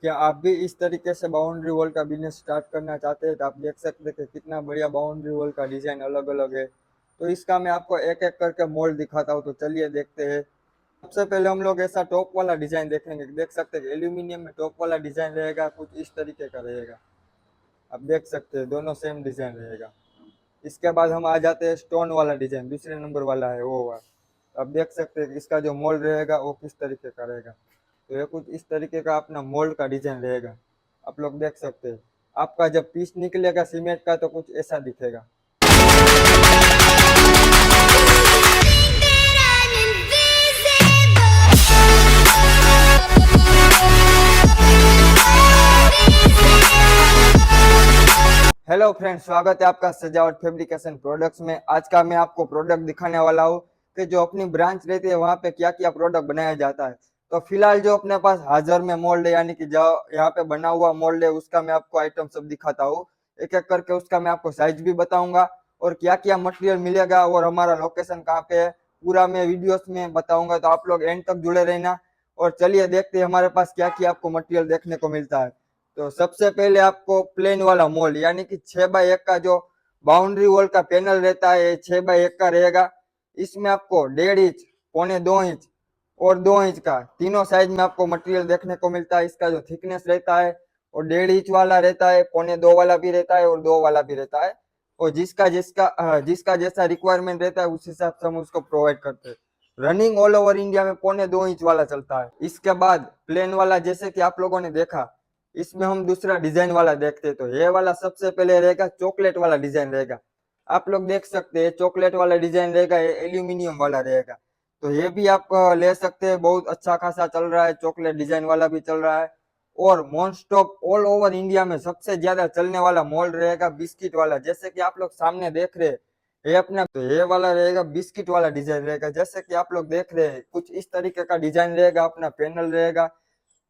क्या आप भी इस तरीके से बाउंड्री वॉल का बिजनेस स्टार्ट करना चाहते हैं? तो आप देख सकते हैं कि कितना बढ़िया बाउंड्री वॉल का डिजाइन अलग अलग है। तो इसका मैं आपको एक एक करके मोल्ड दिखाता हूँ, तो चलिए देखते हैं। सबसे पहले हम लोग ऐसा टॉप वाला डिजाइन देखेंगे। देख सकते हैं एल्यूमिनियम में टॉप वाला डिजाइन रहेगा, कुछ इस तरीके का रहेगा। आप देख सकते हैं दोनों सेम डिजाइन रहेगा। इसके बाद हम आ जाते हैं स्टोन वाला डिजाइन, दूसरे नंबर वाला है वो वाला। आप देख सकते हैं कि इसका जो मोल्ड रहेगा वो किस तरीके का रहेगा। तो ये कुछ इस तरीके का अपना मोल्ड का डिजाइन रहेगा। आप लोग देख सकते हैं। आपका जब पीस निकलेगा सीमेंट का तो कुछ ऐसा दिखेगा। हेलो फ्रेंड्स, स्वागत है आपका सजावट फैब्रिकेशन प्रोडक्ट्स में। आज का मैं आपको प्रोडक्ट दिखाने वाला हूँ कि जो अपनी ब्रांच रहती है वहाँ पे क्या क्या प्रोडक्ट बनाया जाता है। तो फिलहाल जो अपने पास हाजिर में मोल्ड है, यानी कि जो यहाँ पे बना हुआ मोल्ड है, उसका मैं आपको आइटम सब दिखाता हूँ। एक एक करके उसका मैं आपको साइज भी बताऊंगा और क्या क्या मटेरियल मिलेगा और हमारा लोकेशन कहाँ पे है, पूरा मैं वीडियोस में बताऊंगा। तो आप लोग एंड तक जुड़े रहना। और चलिए देखते हैं हमारे पास क्या क्या आपको मटेरियल देखने को मिलता है। तो सबसे पहले आपको प्लेन वाला मोल्ड, यानी कि 6x1 का जो बाउंड्री वॉल का पैनल रहता है, 6x1 का रहेगा। इसमें आपको 1.5 इंच, 2.25 इंच और 2 इंच का तीनों साइज में आपको मटेरियल देखने को मिलता है। इसका जो थिकनेस रहता है और 1.5 इंच वाला रहता है, 2.25 वाला भी रहता है और 2 वाला भी रहता है। और जिसका जिसका जिसका जैसा रिक्वायरमेंट रहता है उस हिसाब से हम उसको प्रोवाइड करते हैं। रनिंग ऑल ओवर इंडिया में 2.25 इंच वाला चलता है। इसके बाद प्लेन वाला, जैसे कि आप लोगों ने देखा, इसमें हम दूसरा डिजाइन वाला देखते हैं। तो ये वाला सबसे पहले रहेगा, चॉकलेट वाला डिजाइन रहेगा। आप लोग देख सकते हैं चॉकलेट वाला डिजाइन रहेगा, ये एल्यूमिनियम वाला रहेगा। तो ये भी आप ले सकते हैं, बहुत अच्छा खासा चल रहा है, चॉकलेट डिजाइन वाला भी चल रहा है। और most of all over India में सबसे ज्यादा चलने वाला मोल्ड रहेगा बिस्किट वाला, जैसे कि आप लोग सामने देख रहे हैं। ये अपना तो ये वाला रहेगा, बिस्किट वाला डिजाइन रहेगा। जैसे कि आप लोग देख रहे हैं कुछ इस तरीके का डिजाइन रहेगा, अपना पैनल रहेगा।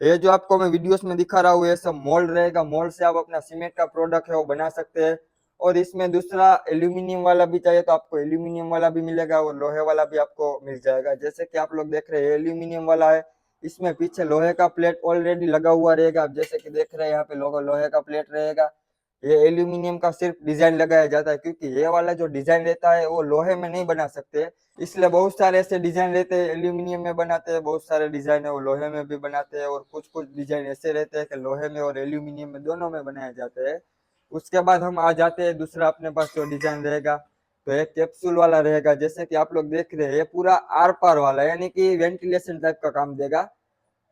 ये जो आपको मैं वीडियोस में दिखा रहा हूँ ये सब मोल्ड रहेगा। मोल्ड से आप अपना सीमेंट का प्रोडक्ट है वो बना सकते हैं। और इसमें दूसरा एल्यूमिनियम वाला भी चाहिए तो आपको एल्यूमिनियम वाला भी मिलेगा और लोहे वाला भी आपको मिल जाएगा। जैसे कि आप लोग देख रहे हैं एल्यूमिनियम वाला है, इसमें पीछे लोहे का प्लेट ऑलरेडी लगा हुआ रहेगा। आप जैसे कि देख रहे हैं यहाँ पे लोहे का प्लेट रहेगा। ये एल्यूमिनियम का सिर्फ डिजाइन लगाया जाता है, क्योंकि ये वाला जो डिजाइन रहता है वो लोहे में नहीं बना सकते। इसलिए बहुत सारे ऐसे डिजाइन रहते हैं एल्यूमिनियम में बनाते हैं, बहुत सारे डिजाइन है वो लोहे में भी बनाते हैं, और कुछ कुछ डिजाइन ऐसे रहते हैं कि लोहे में और एल्यूमिनियम में दोनों में बनाए जाते हैं। उसके बाद हम आ जाते हैं दूसरा अपने पास जो डिजाइन रहेगा। तो एक कैप्सूल वाला रहेगा, जैसे कि आप लोग देख रहे हैं ये पूरा आर पार वाला, यानी कि वेंटिलेशन टाइप का काम देगा।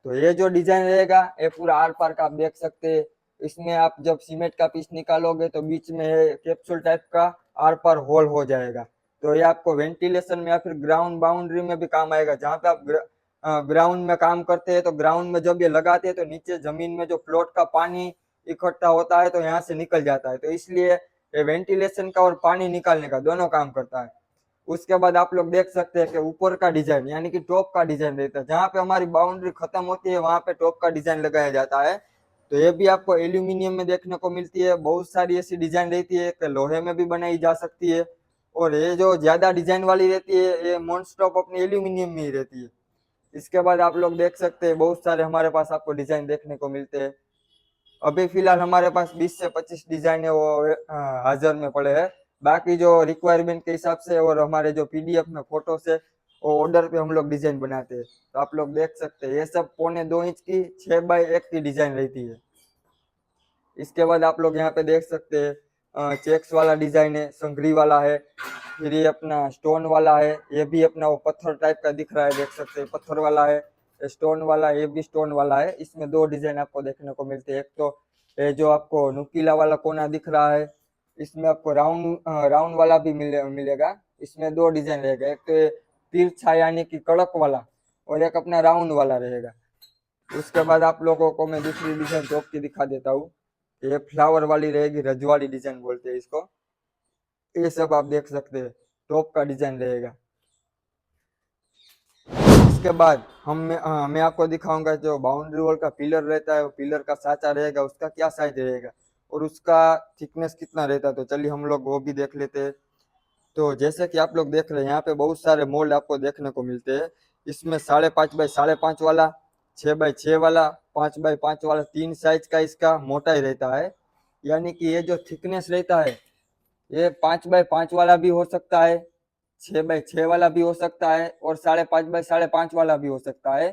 तो ये जो डिजाइन रहेगा ये पूरा आर पार का आप देख सकते हैं। इसमें आप जब सीमेंट का पीस निकालोगे तो बीच में कैप्सूल टाइप का आर पार होल हो जाएगा। तो ये आपको वेंटिलेशन में या फिर ग्राउंड बाउंड्री में भी काम आएगा। जहाँ पे आप ग्राउंड में काम करते हैं तो ग्राउंड में जब ये लगाते हैं तो नीचे जमीन में जो फ्लोट का पानी इकट्ठा होता है तो यहाँ से निकल जाता है। तो इसलिए ये वेंटिलेशन का और पानी निकालने का दोनों काम करता है। उसके बाद आप लोग देख सकते हैं कि ऊपर का डिजाइन, यानी कि टॉप का डिजाइन रहता है। जहाँ पे हमारी बाउंड्री खत्म होती है वहां पे टॉप का डिजाइन लगाया जाता है। तो ये भी आपको एल्यूमिनियम में देखने को मिलती है। बहुत सारी ऐसी डिजाइन रहती है कि लोहे में भी बनाई जा सकती है। और ये जो ज्यादा डिजाइन वाली रहती है ये मोस्ट स्टॉप अपनी एल्यूमिनियम में ही रहती है। इसके बाद आप लोग देख सकते हैं बहुत सारे हमारे पास आपको डिजाइन देखने को मिलते हैं। अभी फिलहाल हमारे पास 20 से 25 डिजाइन है वो हाजिर में पड़े हैं। बाकी जो रिक्वायरमेंट के हिसाब से और हमारे जो पीडीएफ में फोटो से वो ऑर्डर पे हम लोग डिजाइन बनाते हैं। तो आप लोग देख सकते हैं ये सब 2.25 इंच की 6x1 की डिजाइन रहती है। इसके बाद आप लोग यहाँ पे देख सकते हैं चेक्स वाला डिजाइन है, संगरी वाला है, फिर ये अपना स्टोन वाला है। ये भी अपना वो पत्थर टाइप का दिख रहा है, देख सकते हैं पत्थर वाला है। स्टोन वाला, ये भी स्टोन वाला है। इसमें दो डिजाइन आपको देखने को मिलते हैं। एक तो ये जो आपको नुकीला वाला कोना दिख रहा है, इसमें आपको राउंड वाला भी मिलेगा। इसमें दो डिजाइन रहेगा, एक तो तिरछा यानी कि कड़क वाला और एक अपना राउंड वाला रहेगा। उसके बाद आप लोगों को मैं दूसरी डिजाइन टॉप की दिखा देता हूँ। ये फ्लावर वाली रहेगी, रजवाड़ी डिजाइन बोलते हैं इसको। ये सब आप देख सकते हैं, टॉप का डिजाइन रहेगा। इसके बाद मैं आपको दिखाऊंगा जो बाउंड्री वॉल का पिलर रहता है, वो पिलर का साचा रहेगा, उसका क्या साइज रहेगा और उसका थिकनेस कितना रहता है। तो चलिए हम लोग वो भी देख लेते हैं। तो जैसे कि आप लोग देख रहे हैं यहाँ पे बहुत सारे मोल्ड आपको देखने को मिलते हैं। इसमें 5.5 बाई 5.5 वाला, 6x6 वाला, 5x5 वाला, 3 साइज का इसका मोटाई रहता है। यानी कि ये जो थिकनेस रहता है ये 5x5 वाला भी हो सकता है, 6x6 वाला भी हो सकता है और 5.5x5 वाला भी हो सकता है।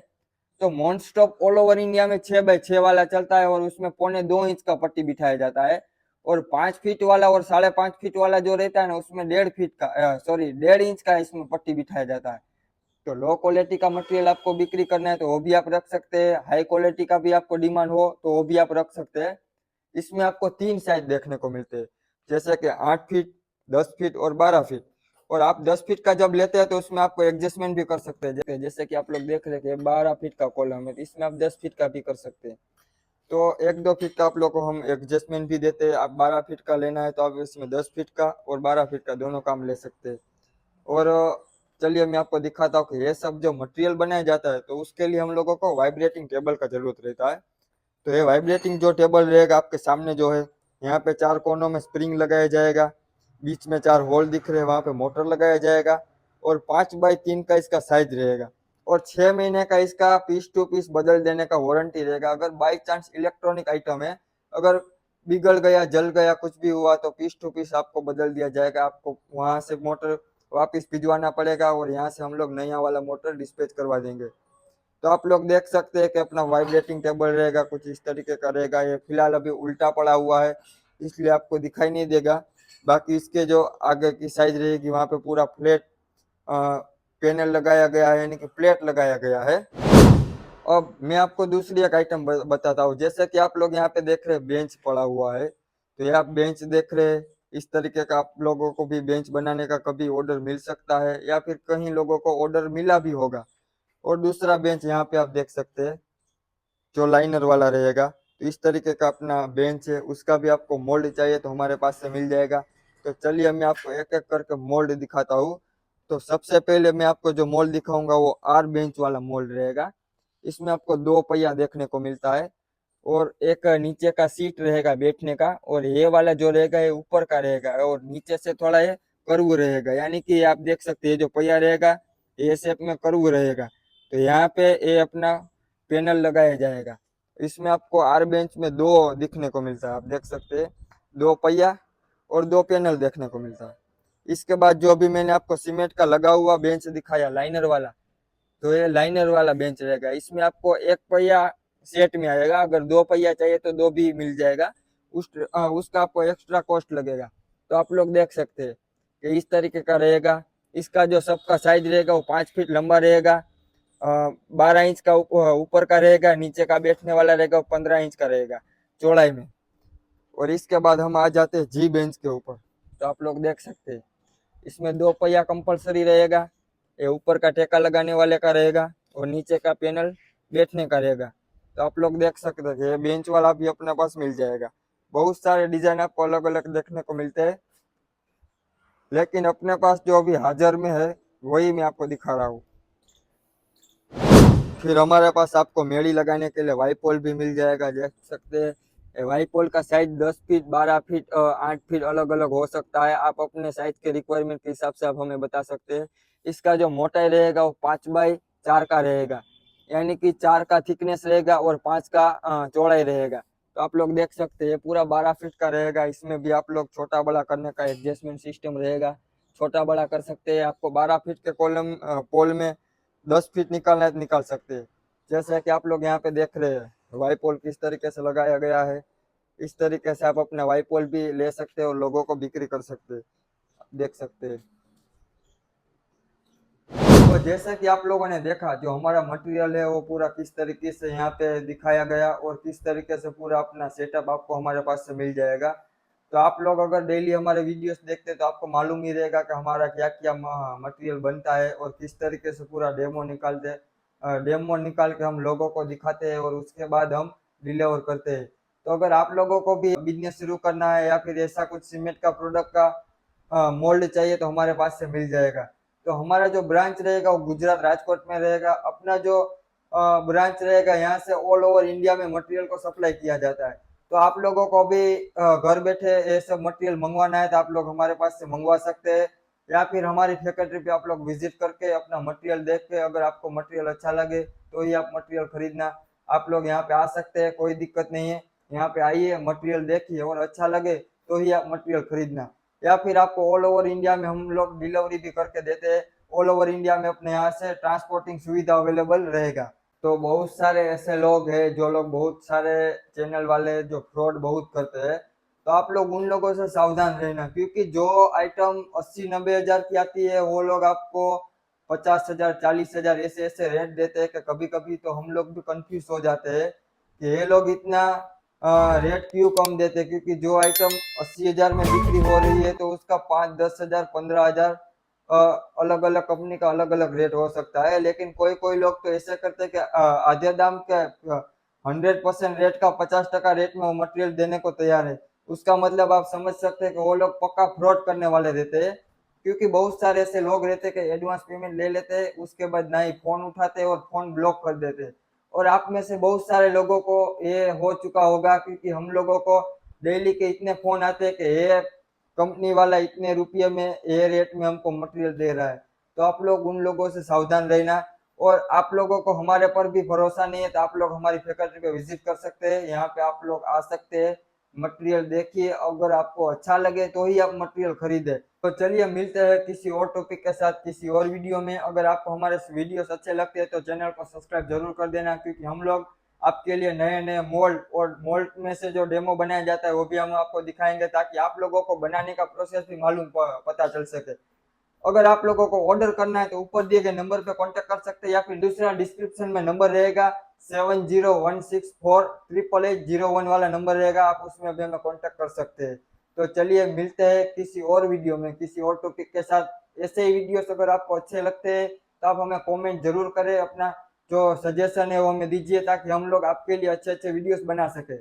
तो नॉनस्टॉप ऑल ओवर इंडिया में 6x6 वाला चलता है और उसमें 1.25 इंच का पट्टी बिठाया जाता है। और 5 फीट वाला और 5.5 फीट वाला जो रहता है ना उसमें 1.5 फीट का 1.5 इंच का इसमें पट्टी बिठाया जाता है। तो लो क्वालिटी का मटेरियल आपको बिक्री करना है तो वो भी आप रख सकते हैं, हाई क्वालिटी का भी आपको डिमांड हो तो वो भी आप रख सकते हैं। इसमें आपको 3 साइज देखने को मिलते हैं, जैसे कि 8 फीट, 10 फीट और 12 फीट। और आप 10 फीट का जब लेते हैं तो उसमें आपको एडजस्टमेंट भी कर सकते हैं, जैसे कि आप लोग देख रहे हैं 12 फीट का कॉलम है तो इसमें आप 10 फीट का भी कर सकते हैं। तो 1-2 फीट का आप लोग को हम एडजस्टमेंट भी देते हैं। आप 12 फीट का लेना है तो आप इसमें 10 फीट का और 12 फीट का दोनों काम ले सकते हैं। और चलिए मैं आपको दिखाता हूँ कि ये सब जो मटेरियल बनाया जाता है तो उसके लिए हम लोगों को वाइब्रेटिंग टेबल का जरूरत रहता है। तो ये वाइब्रेटिंग जो टेबल रहेगा आपके सामने जो है, यहाँ पे 4 कोनों में स्प्रिंग लगाया जाएगा, बीच में 4 होल दिख रहे हैं वहाँ पे मोटर लगाया जाएगा और 5x3 का इसका साइज रहेगा और 6 महीने का इसका पीस टू पीस बदल देने का वारंटी रहेगा। अगर बाई चांस इलेक्ट्रॉनिक आइटम है, अगर बिगड़ गया, जल गया, कुछ भी हुआ तो पीस टू पीस आपको बदल दिया जाएगा। आपको वहां से मोटर वापस भिजवाना पड़ेगा और यहाँ से हम लोग नया वाला मोटर डिस्पैच करवा देंगे। तो आप लोग देख सकते हैं कि अपना वाइब्रेटिंग टेबल रहेगा, कुछ इस तरीके का रहेगा। ये फिलहाल अभी उल्टा पड़ा हुआ है इसलिए आपको दिखाई नहीं देगा। बाकी इसके जो आगे की साइज रहेगी वहां पे पूरा फ्लैट पैनल लगाया गया है, यानी कि प्लेट लगाया गया है। अब मैं आपको दूसरी एक आइटम बताता हूँ। जैसे कि आप लोग यहाँ पे देख रहे हैं बेंच पड़ा हुआ है, तो ये आप बेंच देख रहे हैं, इस तरीके का आप लोगों को भी बेंच बनाने का कभी ऑर्डर मिल सकता है या फिर कहीं लोगों को ऑर्डर मिला भी होगा। और दूसरा बेंच यहाँ पे आप देख सकते हैं जो लाइनर वाला रहेगा। तो इस तरीके का अपना बेंच है, उसका भी आपको मोल्ड चाहिए तो हमारे पास से मिल जाएगा। तो चलिए मैं आपको एक एक करके मोल्ड दिखाता हूँ। तो सबसे पहले मैं आपको जो मोल्ड दिखाऊंगा वो आर बेंच वाला मोल्ड रहेगा। इसमें आपको 2 पहिया देखने को मिलता है और एक नीचे का सीट रहेगा बैठने का, और ये वाला जो रहेगा ये ऊपर का रहेगा और नीचे से थोड़ा ये कर्व रहेगा। यानी कि आप देख सकते हैं जो पहिया रहेगा ये शेप में कर्व रहेगा। तो यहाँ पे ये अपना पैनल लगाया जाएगा। इसमें आपको आर बेंच में 2 दिखने को मिलता है, आप देख सकते हैं 2 पहिया और 2 पैनल देखने को मिलता है। इसके बाद जो भी मैंने आपको सीमेंट का लगा हुआ बेंच दिखाया लाइनर वाला, तो ये लाइनर वाला बेंच रहेगा। इसमें आपको 1 पहिया सेट में आएगा, अगर 2 पहिया चाहिए तो 2 भी मिल जाएगा। उसका आपको एक्स्ट्रा कॉस्ट लगेगा। तो आप लोग देख सकते हैं कि इस तरीके का रहेगा। इसका जो सबका साइज रहेगा वो 5 फीट लंबा रहेगा, 12 इंच का ऊपर का रहेगा, नीचे का बैठने वाला रहेगा वो 15 इंच का रहेगा चौड़ाई में। और इसके बाद हम आ जाते हैं जी बेंच के ऊपर। तो आप लोग देख सकते हैं इसमें 2 पहिया कंपलसरी रहेगा, ये ऊपर का टेका लगाने वाले का रहेगा और नीचे का पैनल बैठने का रहेगा। तो आप लोग देख सकते हैं ये बेंच वाला भी अपने पास मिल जाएगा। बहुत सारे डिजाइन आपको अलग अलग देखने को मिलते हैं, लेकिन अपने पास जो अभी हाजिर में है वही मैं आपको दिखा रहा हूँ। फिर हमारे पास आपको मेड़ी लगाने के लिए वाईपोल भी मिल जाएगा, देख सकते हैं। वाईपोल का साइज 10 फीट, 12 फीट, 8 फीट अलग अलग हो सकता है। आप अपने साइज के रिक्वायरमेंट के हिसाब से आप हमें बता सकते हैं। इसका जो मोटाई रहेगा वो 5x4 का रहेगा, यानी कि 4 का थिकनेस रहेगा और 5 का चौड़ाई रहेगा। तो आप लोग देख सकते हैं पूरा 12 फीट का रहेगा। इसमें भी आप लोग छोटा बड़ा करने का एडजस्टमेंट सिस्टम रहेगा, छोटा बड़ा कर सकते हैं। आपको 12 फीट के कॉलम पोल में 10 फीट निकालना है तो निकाल सकते हैं। जैसे कि आप लोग यहाँ पे देख रहे हैं वाईपोल किस तरीके से लगाया गया है, इस तरीके से आप अपना वाईपोल भी ले सकते हैं और लोगों को बिक्री कर सकते हैं, देख सकते हैं। तो जैसा कि आप लोगों ने देखा जो हमारा मटेरियल है वो पूरा किस तरीके से यहाँ पे दिखाया गया और किस तरीके से पूरा अपना सेटअप आपको हमारे पास से मिल जाएगा। तो आप लोग अगर डेली हमारे वीडियोस देखते तो आपको मालूम ही रहेगा कि हमारा क्या क्या मटेरियल बनता है और किस तरीके से पूरा डेमो निकाल के हम लोगों को दिखाते हैं और उसके बाद हम डिलीवर करते हैं। तो अगर आप लोगों को भी बिजनेस शुरू करना है या फिर ऐसा कुछ सीमेंट का प्रोडक्ट का मोल्ड चाहिए तो हमारे पास से मिल जाएगा। तो हमारा जो ब्रांच रहेगा वो गुजरात राजकोट में रहेगा। अपना जो ब्रांच रहेगा यहाँ से ऑल ओवर इंडिया में मटेरियल को सप्लाई किया जाता है। तो आप लोगों को भी घर बैठे ये सब मटेरियल मंगवाना है तो आप लोग हमारे पास से मंगवा सकते हैं। या फिर हमारी फैक्ट्री पे आप लोग विजिट करके अपना मटेरियल देख के अगर आपको मटेरियल अच्छा लगे तो ही आप मटेरियल खरीदना। आप लोग यहाँ पे आ सकते हैं, कोई दिक्कत नहीं है। यहाँ पे आइए, मटेरियल देखिए और अच्छा लगे तो ही आप मटेरियल खरीदना। या फिर आपको ऑल ओवर इंडिया में हम लोग डिलीवरी भी करके देते हैं। ऑल ओवर इंडिया में अपने यहाँ से ट्रांसपोर्टिंग सुविधा अवेलेबल रहेगा। तो बहुत सारे ऐसे लोग हैं जो लोग बहुत सारे चैनल वाले जो फ्रॉड बहुत करते हैं, तो आप लोग उन लोगों से सावधान रहना, क्योंकि जो आइटम 80-90 हजार की आती है वो लोग आपको 50 हजार 40 हजार ऐसे ऐसे रेट देते हैं कि कभी कभी तो हम लोग भी कंफ्यूज हो जाते हैं कि ये लोग इतना रेट क्यों कम देते हैं, क्योंकि जो आइटम 80 हजार में बिक्री हो रही है तो उसका 5-10 हजार 15 हजार अलग अलग कंपनी का अलग अलग रेट हो सकता है। लेकिन कोई कोई लोग तो ऐसे करते हैं कि आधे दाम के 100% रेट का 50% रेट में वो मटेरियल देने को तैयार है। उसका मतलब आप समझ सकते हैं कि वो लोग पक्का फ्रॉड करने वाले रहते हैं, क्योंकि बहुत सारे ऐसे लोग रहते हैं कि एडवांस पेमेंट ले लेते हैं, उसके बाद ना ही फोन उठाते और फोन ब्लॉक कर देते हैं। और आप में से बहुत सारे लोगों को ये हो चुका होगा, क्योंकि हम लोगों को डेली के इतने फोन आते हैं कि ये कंपनी वाला इतने रुपये में ये रेट में हमको मटेरियल दे रहा है। तो आप लोग उन लोगों से सावधान रहना। और आप लोगों को हमारे पर भी भरोसा नहीं है तो आप लोग हमारी फैक्ट्री पे विजिट कर सकते हैं, यहाँ पे आप लोग आ सकते हैं, मटेरियल देखिए, अगर आपको अच्छा लगे तो ही आप मटेरियल खरीदे। तो चलिए मिलते हैं किसी और टॉपिक के साथ किसी और वीडियो में। अगर आपको हमारे वीडियोस अच्छे लगते हैं तो चैनल को सब्सक्राइब जरूर कर देना, क्योंकि हम लोग आपके लिए नए नए मोल्ड और मोल्ड में से जो डेमो बनाया जाता है वो भी हम आपको दिखाएंगे, ताकि आप लोगों को बनाने का प्रोसेस भी मालूम पता चल सके। अगर आप लोगों को ऑर्डर करना है तो ऊपर दिए गए नंबर पे कांटेक्ट कर सकते हैं, या फिर दूसरा डिस्क्रिप्शन में नंबर रहेगा 7016488801 वाला नंबर रहेगा, आप उसमें भी हमें कांटेक्ट कर सकते हैं। तो चलिए मिलते हैं किसी और वीडियो में किसी और टॉपिक के साथ। ऐसे ही वीडियोस अगर आपको अच्छे लगते हैं तो आप हमें कमेंट जरूर करें, अपना जो सजेशन है वो हमें दीजिए, ताकि हम लोग आपके लिए अच्छे अच्छे वीडियोस बना सके।